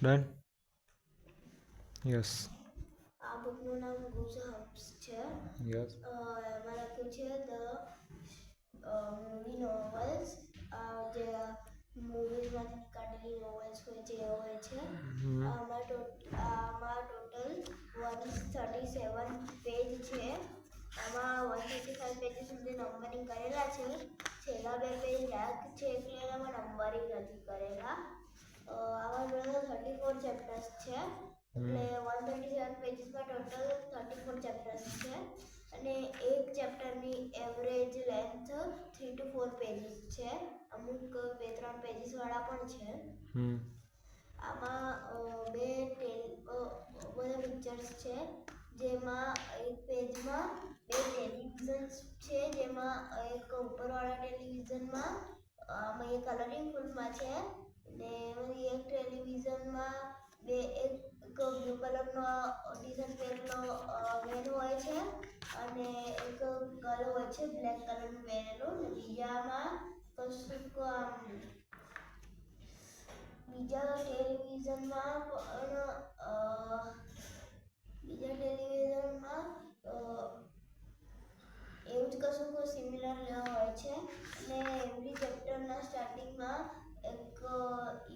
Done. Yes. આ બુકનું નામ ગૂઝબમ્પ્સ છે. યસ. એમાં લખ્યું છે મૂવી નોવેલ્સ, જે મૂવીઝમાંથી કાઢેલી નોવેલ્સ હોય જે હોય છે. આમાં ટોટલ 137 પેજ છે. આમાં 135 પેજ સુધી નંબરિંગ કરેલા છે. છેલ્લા 2 પેજ ડાર્ક છે એટલે એનામાં નંબરિંગ નથી કરેલા. આમાં ટોટલ 34 ચેપ્ટર્સ છે. એટલે 137 પેજીસમાં ટોટલ 34 ચેપ્ટર્સ છે. અને એક ચેપ્ટરની એવરેજ લેન્થ 3 to 4 પેજીસ છે. અમુક 2-3 પેજીસ વાળા પણ છે. આમાં બધા પિક્ચર્સ છે, જેમાં એક પેજમાં 2 ટેલિવિઝન્સ છે. જેમાં એક ઉપરવાળા ટેલિવિઝનમાં એ કલરિંગ ફિલ્મમાં છે, ને એક ટેલિવિઝનમાં એક બ્લુ કલરનો ટી-શર્ટ પહેરેલો મેન હોય છે અને એક ગર્લ હોય છે બ્લેક કલરનું પહેરેલું. ને બીજા ટેલિવિઝનમાં એવું જ કશું સિમિલર હોય છે. અને એવરી ચેપ્ટરના સ્ટાર્ટિંગમાં એક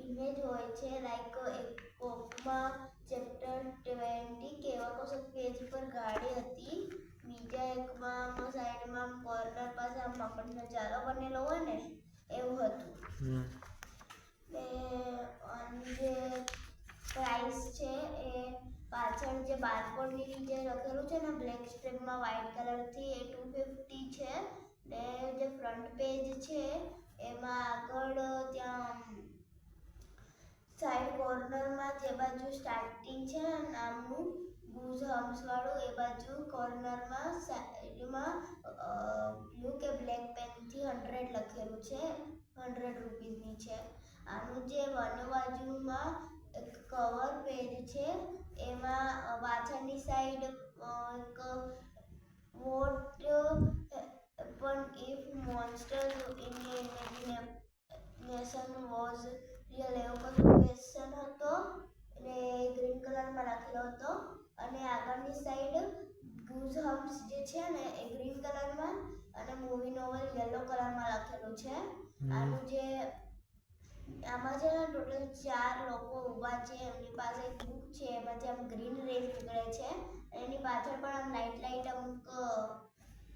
ઇમેજ હોય છે, લાઈક એક કોકમાં ચેપ્ટર 20 કે એવા કશું પેજ પર ગાડી હતી. બીજા એકમાં સાઈડમાં કોર્નર પાસે મકડીનો જાળો બનેલો હોય ને એવું હતું. ને આની જે પ્રાઇસ છે એ પાછળ જે બારકોડની નીચે લખેલું છે ને બ્લેક સ્ટ્રીપમાં વ્હાઇટ કલરથી, એ 250 છે. ને જે ફ્રન્ટ પેજ છે એમાં આગળ ત્યાં સાઈડ કોર્નરમાં જે બાજુ સ્ટાર્ટિંગ છે નામનું ગૂઝબમ્પ્સ વાળું, એ બાજુ કોર્નરમાં સાઈડમાં બ્લુ કે બ્લેક પેનથી 100 લખેલું છે. 100 રૂપીસની છે. આનું જે બાજુમાં એક કવર પેજ છે, એમાં પાછળની સાઈડ એક વોટ પણ if monsters in imagination was real એવો ક્વેશ્ચન હતો, ને ગ્રીન કલરમાં લખેલો હતો. અને આગળની સાઈડ ગૂઝબમ્પ્સ જે છે ને એ ગ્રીન કલરમાં અને મૂવી નોવેલ યલો કલરમાં લખેલું છે. આમાં છે ને ટોટલ 4 લોકો ઊભા છે. એમની પાસે એક બુક છે, એમાંથી આમ ગ્રીન રેઝ નીકળે છે. એની પાછળ પણ આમ લાઈટ અમુક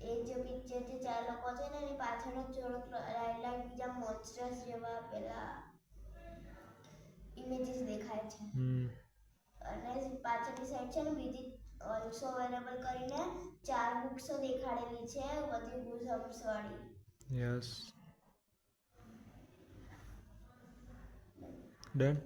એ જે પિક્ચર જે 4 લોકો છે ને એની પાછળ જ થોડોક લાઈટ બીજા મોન્સ્ટર્સ જેવા પેલા ઇમેજીસ દેખાય છે. અને પાછળની સાઈડ છે ને બીજી ઓલ્સો અવેલેબલ કરીને 4 બુક્સ દેખાડેલી છે બધી ગૂઝબમ્પ્સ વાળી. યસ. ડન.